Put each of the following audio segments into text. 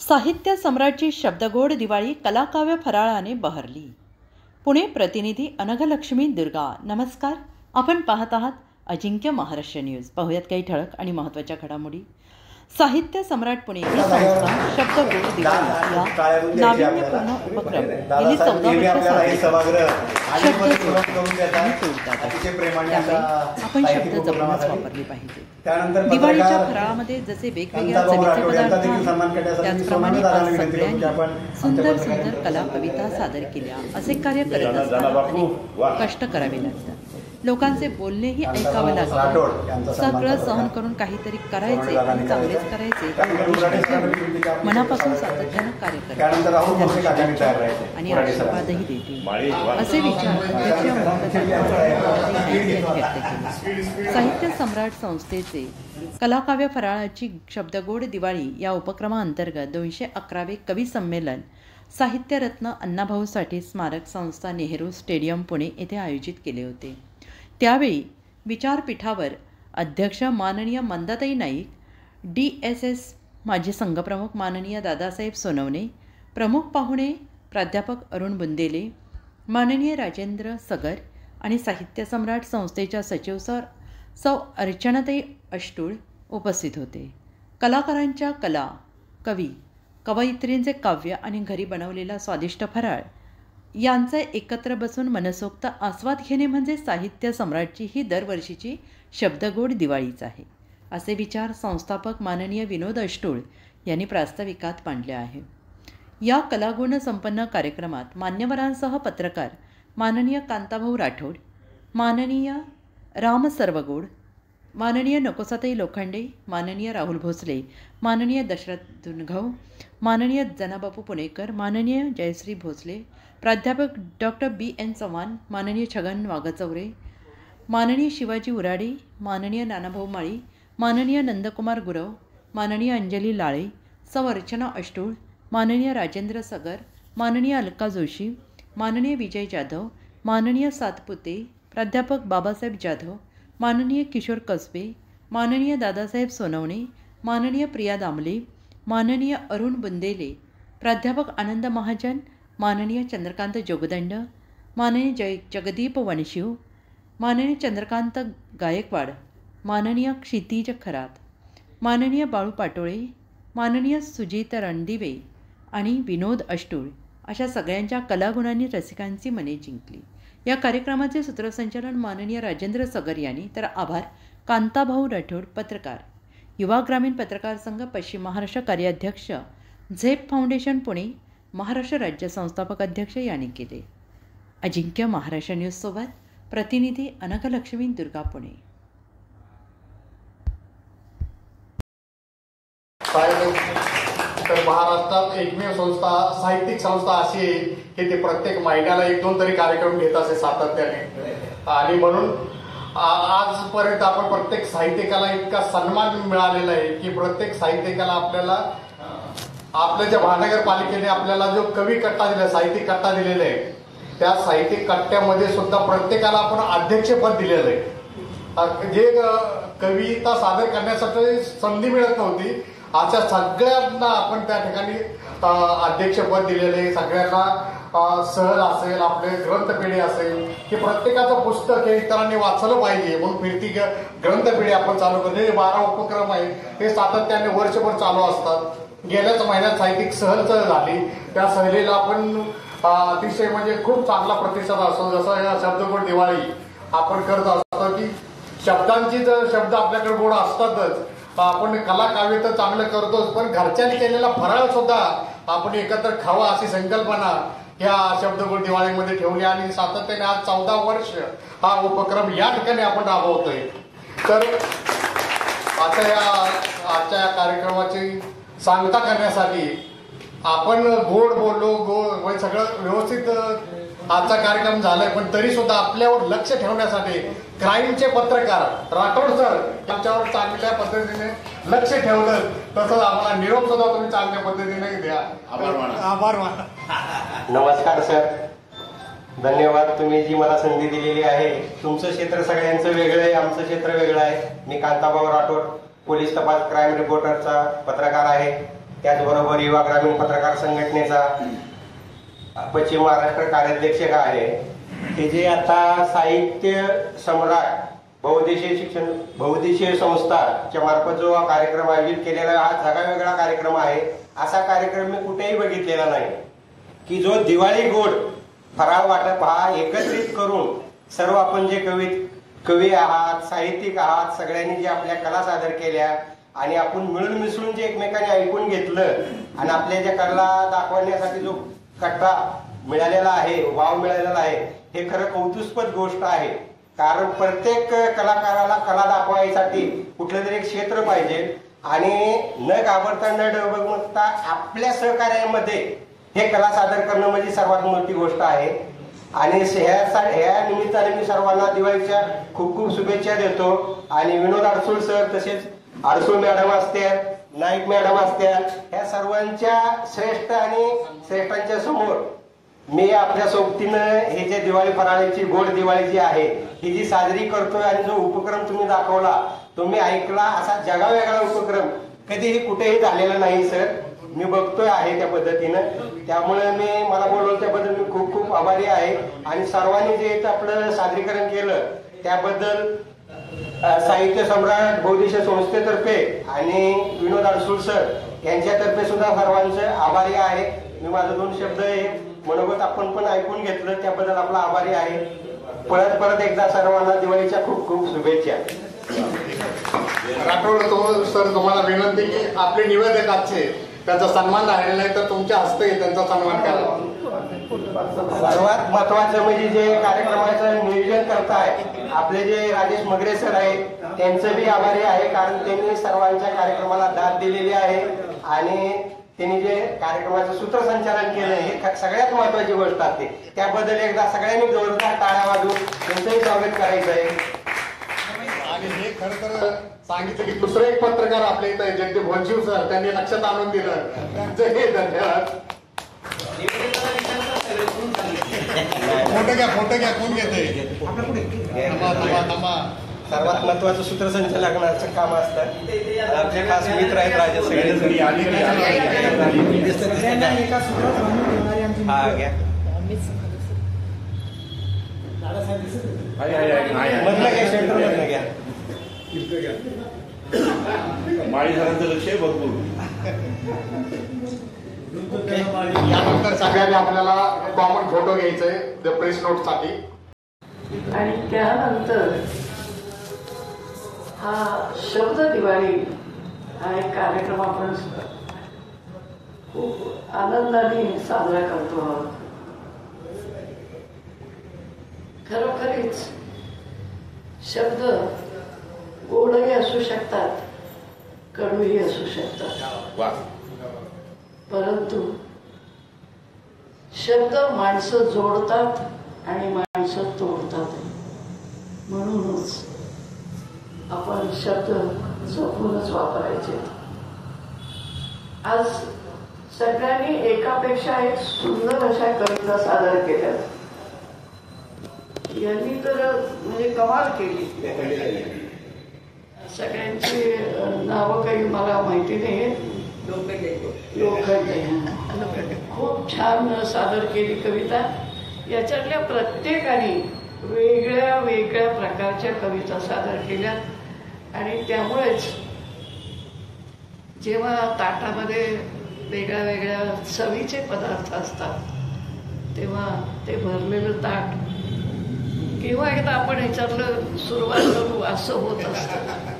साहित्य सम्राटची शब्दगोड दिवाळी कलाकाव्य फराळाने बहरली। पुणे प्रतिनिधी अनघलक्ष्मी दुर्गा। नमस्कार, आपण पाहत आहात अजिंक्य महाराष्ट्र न्यूज। पाहूयात काही ठळक आणि महत्त्वाच्या घडामोडी। साहित्य सम्राट पुणे ही संस्था शब्दगोड दिवाळी या नाविन्यपूर्ण उपक्रम गेली 14 आपण शब्द जपूनच वापरले पाहिजे। दिवाळीच्या फराळामध्ये जसे वेगवेगळ्या चवीचे पदार्थ आहेत, त्याचप्रमाणे आज सगळ्यांनी सुंदर सुंदर कला कविता सादर केल्या। असे कार्य करत असताना अनेक कष्ट करावे लागतात, लोकांचे बोलणेही ऐकावे लागतात। सगळं सहन करून काहीतरी करायचे आणि चांगलेच करायचे मनापासून सातत्यानं कार्य करतात आणि आशीर्वादही देते, असे विचार अध्यक्ष व्यक्त केले। साहित्य सम्राट संस्थेचे कलाकाव्य फराळाची शब्दगोड दिवाळी या उपक्रमाअंतर्गत 211वे कवी संमेलन साहित्यरत्न अण्णाभाऊ साठे स्मारक संस्था नेहरू स्टेडियम पुणे येथे आयोजित केले होते। त्यावेळी विचारपीठावर अध्यक्ष माननीय मंदाताई नाईक, DSS माजी संघप्रमुख माननीय दादासाहेब सोनवणे, प्रमुख पाहुणे प्राध्यापक अरुण बुंदेले, माननीय राजेंद्र सगर आणि साहित्य सम्राट संस्थेच्या सचिव सौ अर्चनाताई अष्टूळ उपस्थित होते। कलाकारांच्या कला, कवी, कवयित्रींचे काव्य आणि घरी बनवलेला स्वादिष्ट फराळ यांचा एकत्र बसून मनसोक्त आस्वाद घेणे म्हणजे साहित्य सम्राटची ही दरवर्षीची शब्दगोड दिवाळीच आहे, असे विचार संस्थापक माननीय विनोद अष्टूळ यांनी प्रास्ताविकात मांडले आहे। या कलागुण संपन्न कार्यक्रमात मान्यवरांसह पत्रकार माननीय कांताभाऊ राठोड, माननीय राम सरवगोड, माननीय नकोसाताई लोखंडे, माननीय राहुल भोसले, माननीय दशरथ दुनघव, माननीय जनाबापू पुणेकर, माननीय जयश्री भोसले, प्राध्यापक डॉक्टर BN चव्हाण, माननीय छगन वाघचौरे, माननीय शिवाजी उराडे, माननीय नानाभाऊ माळी, माननीय नंदकुमार गुरव, माननीय अंजली लाळे, सौ अर्चना अष्टूळ, माननीय राजेंद्र सगर, माननीय अलका जोशी, माननीय विजय जाधव, माननीय सातपुते, प्राध्यापक बाबासाहेब जाधव, माननीय किशोर कसबे, माननीय दादासाहेब सोनवणे, माननीय प्रिया दामले, माननीय अरुण बुंदेले, प्राध्यापक आनंद महाजन, माननीय चंद्रकांत जोगदंड, माननीय जगदीप वनशिव, माननीय चंद्रकांत गायकवाड, माननीय क्षितिज खरात, माननीय बाळू पाटोळे, माननीय सुजित रणदिवे आणि विनोद अष्टूळ अशा सगळ्यांच्या कलागुणांनी रसिकांची मने जिंकली। या कार्यक्रमाचे सूत्रसंचालन माननीय राजेंद्र सगर यांनी, तर आभार कांताभाऊ राठोड पत्रकार, युवा ग्रामीण पत्रकार संघ पश्चिम महाराष्ट्र कार्याध्यक्ष, झेप फाउंडेशन पुणे महाराष्ट्र राज्य संस्थापक अध्यक्ष यांनी केले। अजिंक्य महाराष्ट्र न्यूज सोबत प्रतिनिधी अनघलक्ष्मी दुर्गा पुणे। तर महाराष्ट्रात एकमेव संस्था साहित्यिक संस्था अशी आहे की ते प्रत्येक महिन्याला 1-2 तरी कार्यक्रम घेत असे सातत्याने, आणि म्हणून आजपर्यंत आपण प्रत्येक साहित्यिकाला इतका सन्मान मिळालेला आहे की प्रत्येक साहित्यिकाला आपल्या ज्या महानगरपालिकेने आपल्याला जो कवी कट्टा दिला, साहित्यिक कट्टा दिलेला आहे, त्या साहित्यिक कट्ट्यामध्ये सुद्धा प्रत्येकाला आपण अध्यक्षपद दिलेलं आहे। जे कविता सादर करण्यासाठी संधी मिळत नव्हती, अशा सगळ्यांना आपण त्या ठिकाणी अध्यक्षपद दिलेलं आहे। सगळ्यांना सहल असेल, आपले ग्रंथपेढी असेल, की प्रत्येकाचं पुस्तक हे इतरांनी वाचलं पाहिजे म्हणून फिरती ग्रंथपेढी आपण चालू करतो। 12 उपक्रम आहेत, ते सातत्याने वर्षभर चालू असतात। गेल्याच महिन्यात साहित्यिक सहल झाली, त्या सहलीला आपण अतिशय म्हणजे खूप चांगला प्रतिसाद असतो। जसं या शब्दगोड दिवाळी आपण करत असतो की शब्दांची जर शब्द आपल्याकडे गोड असतातच, आपण कला काव्य तर चांगलं करतोच, पण घरच्यांनी केलेला फराळ सुद्धा आपण एकत्र खावा अशी संकल्पना या शब्दगोड दिवाळीमध्ये ठेवली, आणि सातत्याने आज 14 वर्ष हा उपक्रम या ठिकाणी आपण राबवतोय। तर आजच्या या कार्यक्रमाची सांगता करण्यासाठी आपण गोड बोललो, गोड सगळं व्यवस्थित आजचा कार्यक्रम झालाय, पण तरी सुद्धा आपल्यावर लक्ष ठेवण्यासाठी क्राईमचे पत्रकार राठोड सर यांच्यावर चांगल्या पद्धतीने लक्ष ठेवलं, तसंच आम्हाला निरोप सुद्धा तुम्ही चांगल्या पद्धतीने द्या। आभार माना। नमस्कार सर, धन्यवाद। तुम्ही जी मला संधी दिलेली आहे, तुमचं क्षेत्र सगळ्यांचं वेगळं आहे, आमचं क्षेत्र वेगळं आहे। मी कांताभाऊ राठोड, पोलीस तपास क्राईम रिपोर्टरचा पत्रकार आहे। त्याचबरोबर युवा ग्रामीण पत्रकार संघटनेचा पश्चिम महाराष्ट्र कार्याध्यक्ष आहे, ते जे आता साहित्य सम्राट बहुउद्देशीय संस्थाच्या मार्फत जो कार्यक्रम आयोजित केलेला हा जगावेगळा कार्यक्रम आहे. असा कार्यक्रम मी कुठेही बघितलेला नाही की जो दिवाळी गोड फराळ वाटप हा एकत्रित करून सर्व आपण जे कवी आहात, साहित्यिक आहात, सगळ्यांनी जे आपल्या कला सादर केल्या आणि आपण मिळून मिसळून जे एकमेकांनी ऐकून घेतलं आणि आपल्या ज्या कला दाखवण्यासाठी जो कट्टा मिळालेला आहे, वाव मिळालेला आहे, हे खरं कौतुकस्पद गोष्ट आहे. कारण प्रत्येक कलाकाराला कला दाखवायसाठी कुठलं तरी एक क्षेत्र पाहिजे आणि न घाबरता न डगमगता आपल्या सहकार्यामध्ये हे कला सादर करणं म्हणजे सर्वात मोठी गोष्ट आहे. आणि ह्या निमित्ताने मी सर्वांना दिवाळीच्या खूप खूप शुभेच्छा देतो. आणि विनोद अडसूळ सर, तसेच अडसूळ मॅडम असतील, नाईक मॅडम असतील, ह्या सर्वांच्या श्रेष्ठ आणि श्रेष्ठांच्या समोर मी आपल्या सोबतीनं हे जे दिवाळी फराळीची गोड दिवाळी जी आहे ही जी साजरी करतोय आणि जो उपक्रम तुम्ही दाखवला, तुम्ही ऐकला, असा जगावेगळा उपक्रम कधीही कुठेही झालेला नाही सर. मी बघतोय आहे त्या पद्धतीनं. त्यामुळे मला बोलवलं त्याबद्दल मी खूप खूप आभारी आहे. आणि सर्वांनी जे आपलं सादरीकरण केलं त्याबद्दल साहित्य सम्राट बहुउद्देशीय संस्थेतर्फे आणि विनोद अडसूळ सर यांच्यातर्फे सुद्धा सर्वांचं आभारी आहे. मी माझं 2 शब्द हे मनोगत आपण पण ऐकून घेतलं त्याबद्दल आपला आभारी आहे. परत एकदा सर्वांना दिवाळीच्या खूप खूप शुभेच्छा. राठोड सर, तुम्हाला विनंती की आपले निवेदक आजचे त्यांचा सन्मान राहिला नाही तर तुमच्या हस्ते त्यांचा सन्मान करा. सर्वात महत्वाचं म्हणजे जे कार्यक्रमाचं नियोजन करताय आपले जे राजेश मगरे सर आहेत त्यांचं बी आभारी आहे. कारण त्यांनी सर्वांच्या कार्यक्रमाला दाद दिलेली आहे आणि त्यांनी जे कार्यक्रमाचं सूत्रसंचालन केलं हे सगळ्यात महत्वाची गोष्ट असते. त्याबद्दल एकदा सगळ्यांनी जोरदार टाळ्या वाजवून त्यांचंही स्वागत करायचं आहे. आणि हे खरं तर सांगितलं की दुसरे एक पत्रकार आपल्या इथं जगदीप भोंजीव सर, त्यांनी लक्षात आणून दिलं, त्यांचंही धन्यवाद. फोटो घ्या कोण घेते. सर्वात महत्वाचं सूत्रसंचालनाचं काम असतं. आमचे खास मित्र आहेत राजे सगळे. हा घ्या मधलं घ्या, सेंटर मधलं घ्या. माळी सरांचं लक्ष आहे भरपूर. यानंतर सगळ्यांनी आपल्याला कॉमन फोटो घ्यायचंय प्रेस नोट साठी. आणि त्यानंतर हा शब्द दिवाळी हा एक कार्यक्रम आपण खूप आनंदाने साजरा करतो आहोत. खरोखरीच शब्द गोडही असू शकतात, कडूही असू शकतात, परंतु शब्द माणसं जोडतात आणि माणसं तोडतात. म्हणूनच आपण शब्द जपूनच वापरायचे. आज सगळ्यांनी एकापेक्षा एक सुंदर अशा कविता सादर केल्या. यांनी तर म्हणजे कमाल केली. सगळ्यांची नावं काही मला माहिती नाही. लोखंडे खूप छान सादर केली कविता. याच्यातल्या प्रत्येकाने वेगळ्या वेगळ्या प्रकारच्या कविता सादर केल्या आणि त्यामुळेच जेव्हा ताटामध्ये वेगळ्या वेगळ्या चवीचे पदार्थ असतात तेव्हा ते भरलेलं ताट किंवा एकदा आपण ह्याच्यातलं सुरुवात करू असं होत असतं.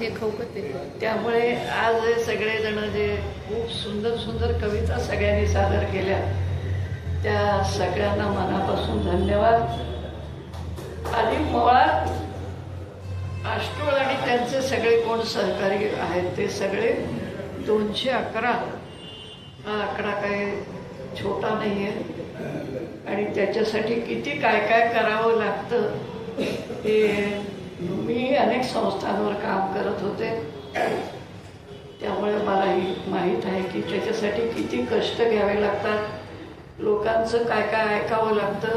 हे खौकते. त्यामुळे आज हे सगळेजण जे खूप सुंदर सुंदर कविता सगळ्यांनी सादर केल्या त्या सगळ्यांना मनापासून धन्यवाद. आणि मुळात आष्टोळ आणि त्यांचे सगळे कोण सहकारी आहेत ते सगळे 211 हा आकडा काही छोटा नाही आहे आणि त्याच्यासाठी किती काय काय करावं लागतं हे मी अनेक संस्थांवर काम करत होते त्यामुळे मलाही माहीत आहे की त्याच्यासाठी किती कष्ट घ्यावे लागतात, लोकांचं काय काय ऐकावं लागतं.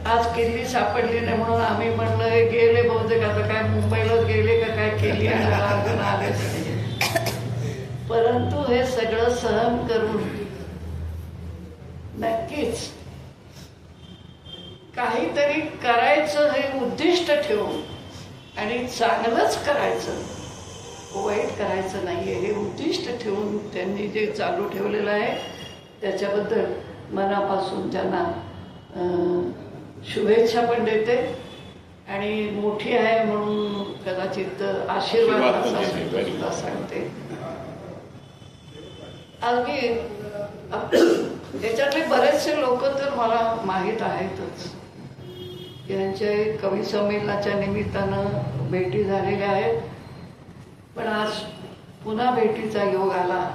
आज किल्ली सापडली नाही म्हणून आम्ही म्हणलं गेले बहुतेक आता काय मुंबईलाच गेले का काय केली आणि आलेच नाही. परंतु सगळं सहन करून नक्कीच काहीतरी करायचं हे उद्दिष्ट ठेवून आणि चांगलंच करायचं, वाईट करायचं नाहीये हे उद्दिष्ट ठेवून त्यांनी जे चालू ठेवलेलं आहे त्याच्याबद्दल मनापासून त्यांना शुभेच्छा पण देते आणि मोठी आहे म्हणून कदाचित आशीर्वाद सुद्धा सांगते. आज मी याच्यातले बरेचसे लोक तर मला माहीत आहेतच. यांच्या कवी संमेलनाच्या निमित्तानं भेटी झालेल्या आहेत, पण आज पुन्हा भेटीचा योग आला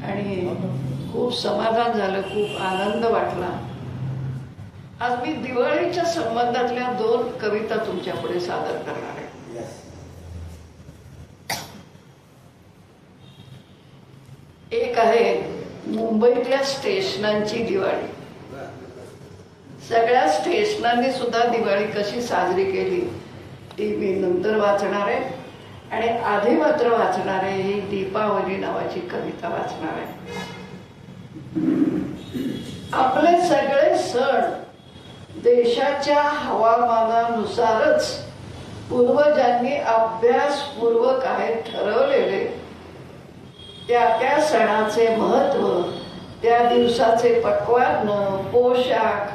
आणि खूप समाधान झालं, खूप आनंद वाटला. आज मी दिवाळीच्या संबंधातल्या 2 कविता तुमच्या पुढे सादर करणार आहे. एक आहे मुंबईतल्या स्टेशनांची दिवाळी. सगळ्या स्टेशनांनी सुद्धा दिवाळी कशी साजरी केली ती मी नंतर वाचणार आहे आणि आधी मात्र वाचणार आहे ही दीपावली नावाची कविता वाचणार आहे. आपले सगळे सण देशाच्या हवामानानुसारच पूर्वजांनी अभ्यासपूर्वक आहेत ठरवलेले. त्या सणाचे महत्व, त्या दिवसाचे पक्वान्न, पोशाख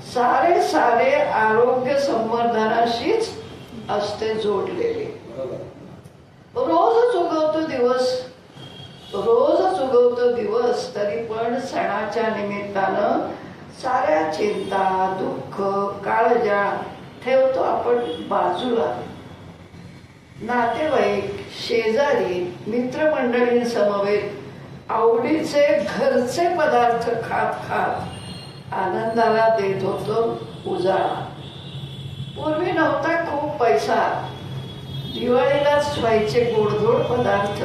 सारे आरोग्य संवर्धनाशीच असते जोडलेले. रोजच उगवतो दिवस तरी पण सणाच्या निमित्तानं साऱ्या चिंता, दुःख, काळजा ठेवतो आपण बाजूला. नातेवाईक, शेजारी, मित्रमंडळींसमवेत आवडीचे घरचे पदार्थ खात आनंदाला देत होतो उजाळा. पूर्वी नव्हता खूप पैसा, दिवाळीलाच व्हायचे गोडधोड पदार्थ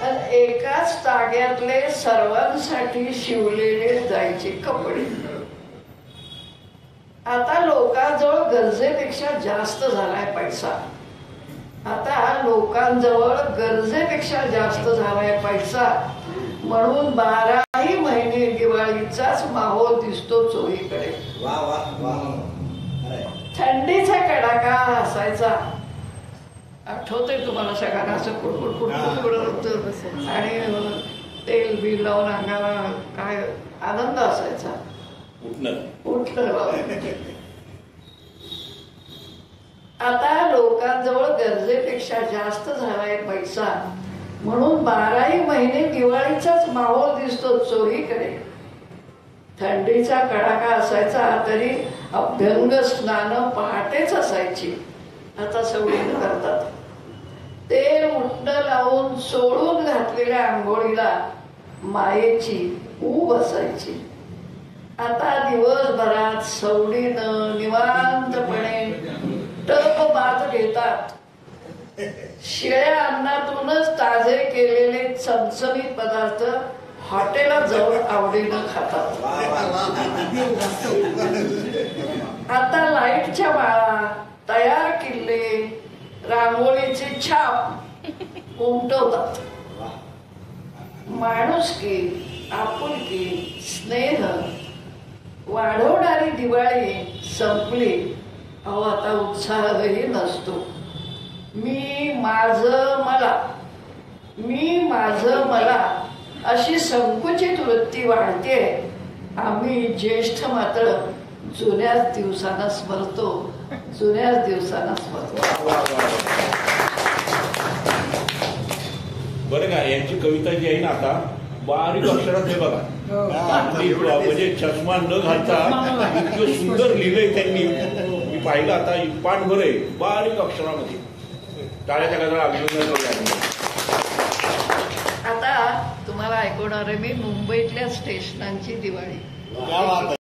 आणि एकाच ताग्यातले सर्वांसाठी शिवलेले जायचे कपडे. आता लोकांजवळ गरजेपेक्षा जास्त झालाय पैसा. आता लोकांजवळ गरजेपेक्षा जास्त झालाय पैसा म्हणून 12ही महिने दिवाळीचाच माहोल दिसतो चोहीकडे. थंडीचा कडाका असायचा, आठवतंय तुम्हाला सगळ्यांना, असं कुडकुड आणि तेल बिल लावून अंगाला काय आनंद असायचा. आता लोकांजवळ गरजेपेक्षा जास्त झालाय पैसा म्हणून 12ही महिने दिवाळीचाच माहोल दिसतो चोहीकडे. थंडीचा कडाका असायचा तरी अभ्यंग स्नान पहाटेच असायची, आता सवडीनं करतात. तेल उठणं लावून सोडून घातलेल्या आंघोळीला मायेची ऊब असायची. आता दिवसभरात सवडीनं निवांतपणे टप बात घेतात. शिळ्या अन्नातूनच ताजे केलेले चमचमीत पदार्थ हॉटेलात जाऊन आवडीनं खातात. आता लाईटच्या माळा, तयार किल्ले, रांगोळीचे छाप उमटवतात. माणुसकी, आपुलकी, स्नेह वाढवणारी दिवाळी संपली. अहो आता उत्साहही नसतो. मी माझं मला अशी संकुचित वृत्ती वाढते. आम्ही ज्येष्ठ मात्र जुन्याच दिवसांना स्मरतो. बरं का, यांची कविता जी आहे ना आता बारीक अक्षरात हे बघा, म्हणजे चष्मा न घालता इतकं सुंदर लिहिलंय त्यांनी. मी पाहिलं आता पाठभर आहे बारीक अक्षरामध्ये. टाळ्याच्या गजरा अभिनंदन करूया. आता तुम्हाला ऐकवणार आहे मी मुंबईतल्या स्टेशनांची दिवाळी.